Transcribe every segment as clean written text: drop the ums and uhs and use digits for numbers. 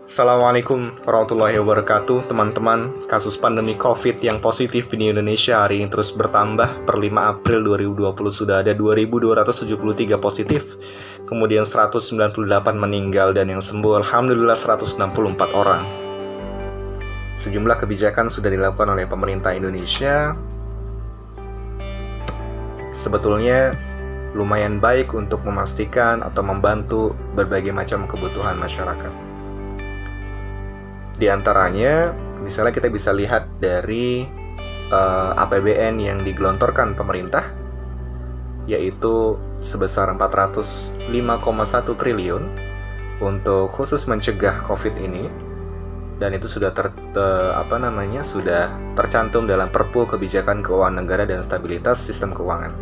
Assalamualaikum warahmatullahi wabarakatuh, teman-teman. Kasus pandemi COVID yang positif di Indonesia hari ini terus bertambah. Per 5 April 2020 sudah ada 2.273 positif, kemudian 198 meninggal, dan yang sembuh alhamdulillah 164 orang. Sejumlah kebijakan sudah dilakukan oleh pemerintah Indonesia. Sebetulnya lumayan baik untuk memastikan atau membantu berbagai macam kebutuhan masyarakat. Di antaranya, misalnya kita bisa lihat dari APBN yang digelontorkan pemerintah, yaitu sebesar 405,1 triliun untuk khusus mencegah COVID ini, dan itu sudah sudah tercantum dalam Perpu Kebijakan Keuangan Negara dan Stabilitas Sistem Keuangan.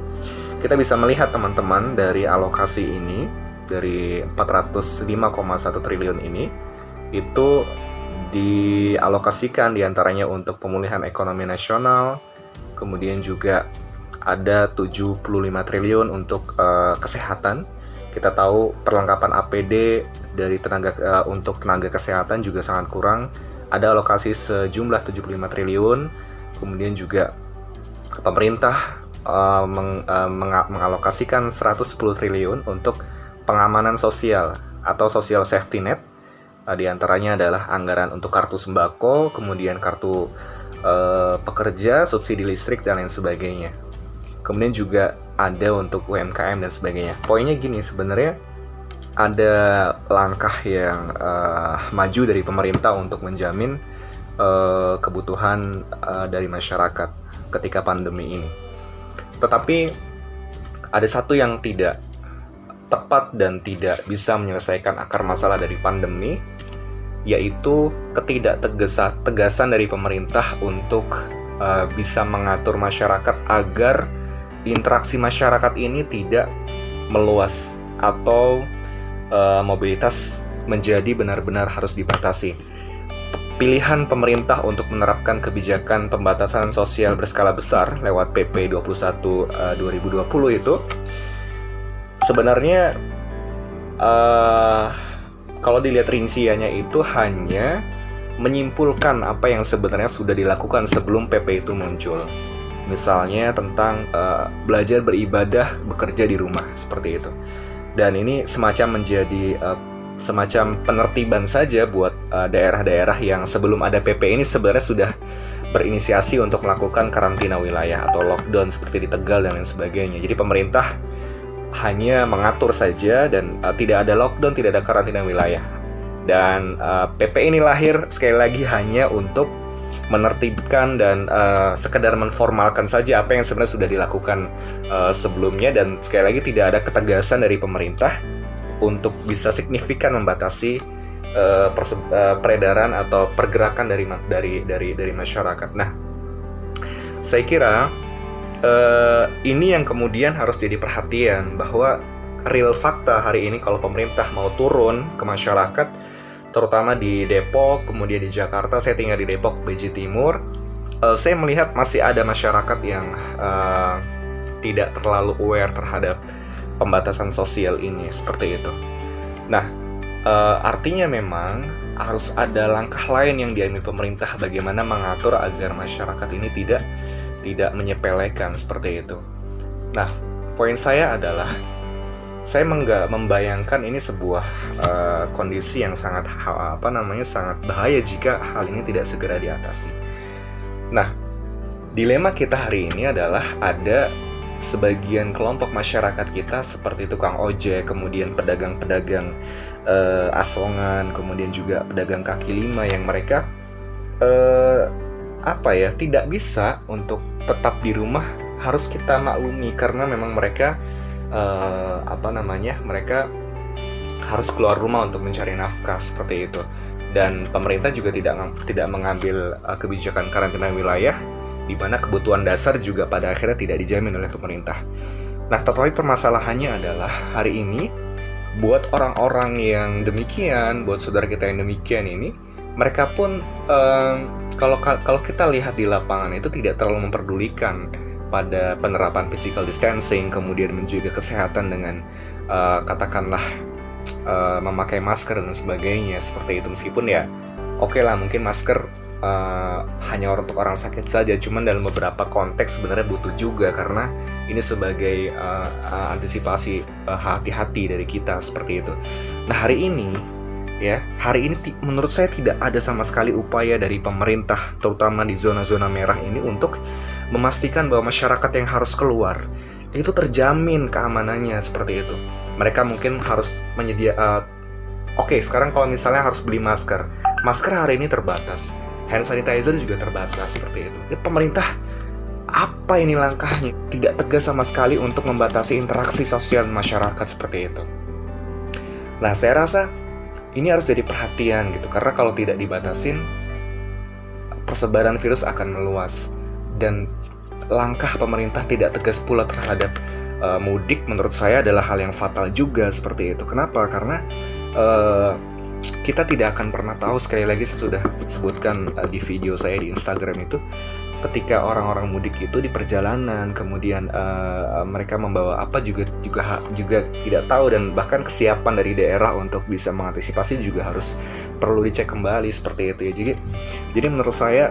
Kita bisa melihat, teman-teman, dari alokasi ini, dari 405,1 triliun ini, itu dialokasikan diantaranya untuk pemulihan ekonomi nasional, kemudian juga ada 75 triliun untuk kesehatan. Kita tahu perlengkapan APD dari untuk tenaga kesehatan juga sangat kurang. Ada alokasi sejumlah 75 triliun. Kemudian juga pemerintah mengalokasikan 110 triliun untuk pengamanan sosial atau social safety net. Di antaranya adalah anggaran untuk kartu sembako, kemudian kartu pekerja, subsidi listrik, dan lain sebagainya. Kemudian juga ada untuk UMKM dan sebagainya. Poinnya gini, sebenarnya ada langkah yang maju dari pemerintah untuk menjamin kebutuhan dari masyarakat ketika pandemi ini. Tetapi ada satu yang tidak tepat dan tidak bisa menyelesaikan akar masalah dari pandemi, yaitu ketidaktegasan dari pemerintah untuk bisa mengatur masyarakat agar interaksi masyarakat ini tidak meluas atau mobilitas menjadi benar-benar harus dibatasi. Pilihan pemerintah untuk menerapkan kebijakan pembatasan sosial berskala besar lewat PP 21 2020 itu sebenarnya kalau dilihat rinciannya itu hanya menyimpulkan apa yang sebenarnya sudah dilakukan sebelum PP itu muncul. Misalnya tentang belajar beribadah, bekerja di rumah, seperti itu. Dan ini semacam menjadi semacam penertiban saja buat daerah-daerah yang sebelum ada PP ini sebenarnya sudah berinisiasi untuk melakukan karantina wilayah atau lockdown seperti di Tegal dan lain sebagainya. Jadi pemerintah hanya mengatur saja dan tidak ada lockdown, tidak ada karantina wilayah. Dan PP ini lahir sekali lagi hanya untuk menertibkan dan sekedar menformalkan saja apa yang sebenarnya sudah dilakukan sebelumnya, dan sekali lagi tidak ada ketegasan dari pemerintah untuk bisa signifikan membatasi peredaran atau pergerakan dari masyarakat. Nah, saya kira ini yang kemudian harus jadi perhatian, bahwa real fakta hari ini kalau pemerintah mau turun ke masyarakat, terutama di Depok, kemudian di Jakarta, saya tinggal di Depok, BJ Timur, saya melihat masih ada masyarakat yang tidak terlalu aware terhadap pembatasan sosial ini, seperti itu. Nah, artinya memang harus ada langkah lain yang diambil pemerintah bagaimana mengatur agar masyarakat ini tidak menyepelekan seperti itu. Nah, poin saya adalah saya membayangkan ini sebuah kondisi yang sangat sangat bahaya jika hal ini tidak segera diatasi. Nah, dilema kita hari ini adalah ada sebagian kelompok masyarakat kita seperti tukang ojek, kemudian pedagang-pedagang asongan, kemudian juga pedagang kaki lima yang mereka tidak bisa untuk tetap di rumah. Harus kita maklumi karena memang mereka mereka harus keluar rumah untuk mencari nafkah, seperti itu. Dan pemerintah juga tidak mengambil kebijakan karantina wilayah, di mana kebutuhan dasar juga pada akhirnya tidak dijamin oleh pemerintah. Nah, tetapi permasalahannya adalah hari ini buat orang-orang yang demikian, buat saudara kita yang demikian ini, mereka pun kalau kita lihat di lapangan itu tidak terlalu memperdulikan pada penerapan physical distancing, kemudian menjaga kesehatan dengan katakanlah memakai masker dan sebagainya seperti itu. Meskipun ya oke lah, mungkin masker hanya untuk orang sakit saja, cuman dalam beberapa konteks sebenarnya butuh juga, karena ini sebagai antisipasi hati-hati dari kita seperti itu. Nah hari ini menurut saya tidak ada sama sekali upaya dari pemerintah, terutama di zona-zona merah ini, untuk memastikan bahwa masyarakat yang harus keluar itu terjamin keamanannya seperti itu. Mereka mungkin harus oke, sekarang kalau misalnya harus beli masker hari ini terbatas, hand sanitizer juga terbatas seperti itu. Jadi pemerintah, apa ini langkahnya? Tidak tegas sama sekali untuk membatasi interaksi sosial masyarakat seperti itu. Nah, saya rasa ini harus jadi perhatian gitu, karena kalau tidak dibatasin, persebaran virus akan meluas. Dan langkah pemerintah tidak tegas pula terhadap mudik menurut saya adalah hal yang fatal juga seperti itu. Kenapa? Karena kita tidak akan pernah tahu, sekali lagi saya sudah sebutkan di video saya di Instagram itu, ketika orang-orang mudik itu di perjalanan, kemudian mereka membawa apa juga tidak tahu, dan bahkan kesiapan dari daerah untuk bisa mengantisipasi juga harus perlu dicek kembali seperti itu ya. Jadi menurut saya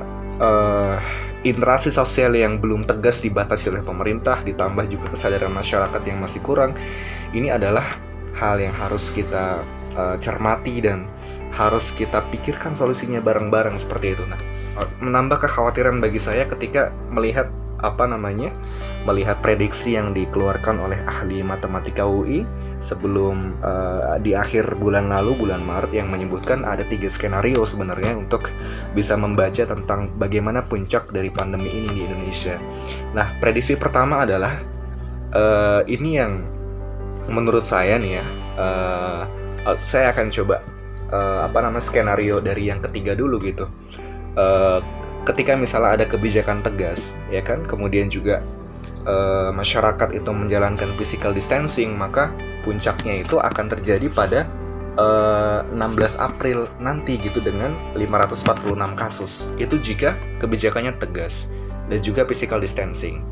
interaksi sosial yang belum tegas dibatasi oleh pemerintah, ditambah juga kesadaran masyarakat yang masih kurang, ini adalah hal yang harus kita cermati dan harus kita pikirkan solusinya bareng-bareng seperti itu. Nah, menambah kekhawatiran bagi saya ketika melihat melihat prediksi yang dikeluarkan oleh ahli matematika UI sebelum di akhir bulan lalu, bulan Maret, yang menyebutkan ada 3 skenario sebenarnya untuk bisa membaca tentang bagaimana puncak dari pandemi ini di Indonesia. Nah, prediksi pertama adalah ini yang menurut saya nih ya, saya akan coba skenario dari yang ketiga dulu gitu. Ketika misalnya ada kebijakan tegas, ya kan, kemudian juga masyarakat itu menjalankan physical distancing, maka puncaknya itu akan terjadi pada 16 April nanti gitu, dengan 546 kasus. Itu jika kebijakannya tegas dan juga physical distancing.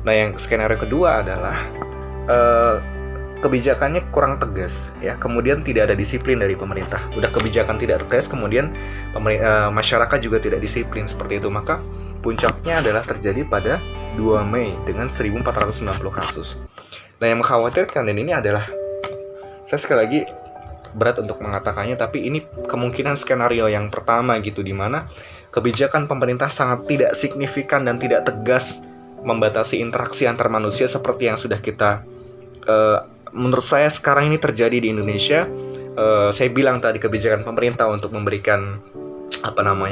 Nah, yang skenario kedua adalah kebijakannya kurang tegas ya, kemudian tidak ada disiplin dari pemerintah. Udah kebijakan tidak tegas, kemudian masyarakat juga tidak disiplin seperti itu, maka puncaknya adalah terjadi pada 2 Mei dengan 1490 kasus. Nah, yang mengkhawatirkan, dan ini adalah, saya sekali lagi berat untuk mengatakannya, tapi ini kemungkinan skenario yang pertama gitu, di mana kebijakan pemerintah sangat tidak signifikan dan tidak tegas membatasi interaksi antar manusia seperti yang sudah kita menurut saya sekarang ini terjadi di Indonesia. Saya bilang tadi, kebijakan pemerintah untuk memberikan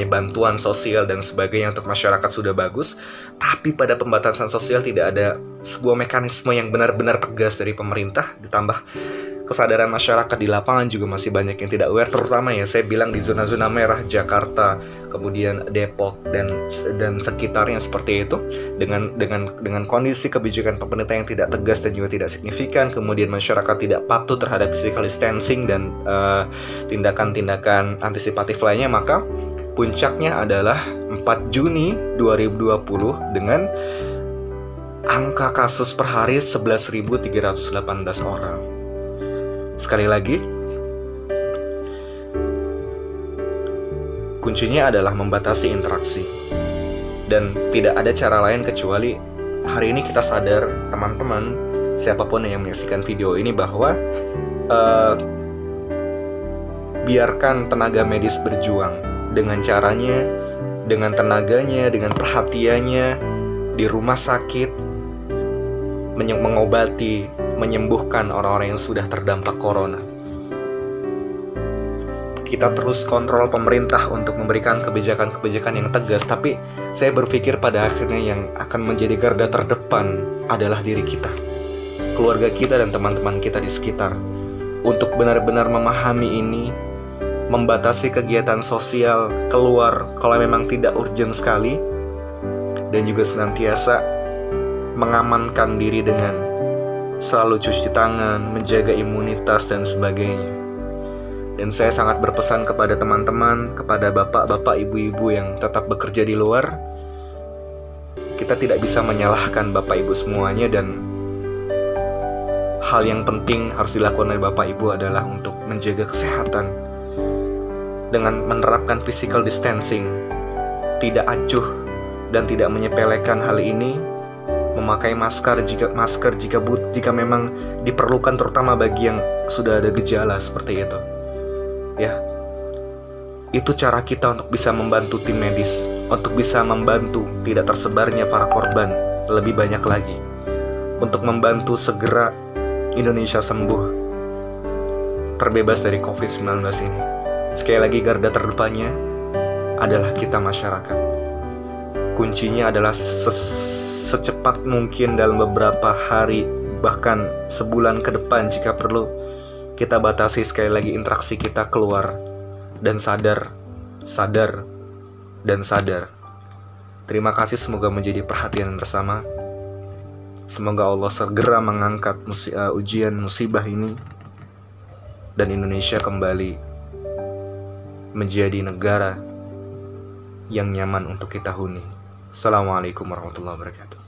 bantuan sosial dan sebagainya untuk masyarakat sudah bagus, tapi pada pembatasan sosial tidak ada sebuah mekanisme yang benar-benar tegas dari pemerintah. Ditambah kesadaran masyarakat di lapangan juga masih banyak yang tidak aware, terutama ya saya bilang di zona-zona merah Jakarta, kemudian Depok dan sekitarnya seperti itu, dengan kondisi kebijakan pemerintah yang tidak tegas dan juga tidak signifikan, kemudian masyarakat tidak patuh terhadap physical distancing dan tindakan-tindakan antisipatif lainnya, maka puncaknya adalah 4 Juni 2020 dengan angka kasus per hari 11.318 orang. Sekali lagi, kuncinya adalah membatasi interaksi. Dan tidak ada cara lain kecuali hari ini kita sadar, teman-teman, siapapun yang menyaksikan video ini, bahwa biarkan tenaga medis berjuang dengan caranya, dengan tenaganya, dengan perhatiannya di rumah sakit, mengobati, menyembuhkan orang-orang yang sudah terdampak corona. Kita terus kontrol pemerintah untuk memberikan kebijakan-kebijakan yang tegas, tapi saya berpikir pada akhirnya yang akan menjadi garda terdepan adalah diri kita, keluarga kita dan teman-teman kita di sekitar, untuk benar-benar memahami ini, membatasi kegiatan sosial keluar kalau memang tidak urgent sekali, dan juga senantiasa mengamankan diri dengan selalu cuci tangan, menjaga imunitas dan sebagainya. Dan saya sangat berpesan kepada teman-teman, kepada bapak-bapak, ibu-ibu yang tetap bekerja di luar, kita tidak bisa menyalahkan bapak ibu semuanya, dan hal yang penting harus dilakukan oleh Bapak Ibu adalah untuk menjaga kesehatan dengan menerapkan physical distancing, tidak acuh dan tidak menyepelekan hal ini, memakai masker jika memang diperlukan, terutama bagi yang sudah ada gejala seperti itu. Ya, itu cara kita untuk bisa membantu tim medis, untuk bisa membantu tidak tersebarnya para korban lebih banyak lagi, untuk membantu segera Indonesia sembuh, terbebas dari COVID-19 ini. Sekali lagi, garda terdepannya adalah kita masyarakat. Kuncinya adalah secepat mungkin dalam beberapa hari, bahkan sebulan ke depan jika perlu, kita batasi sekali lagi interaksi kita keluar, dan sadar. Terima kasih, semoga menjadi perhatian bersama. Semoga Allah segera mengangkat ujian musibah ini, dan Indonesia kembali menjadi negara yang nyaman untuk kita huni. Assalamualaikum warahmatullahi wabarakatuh.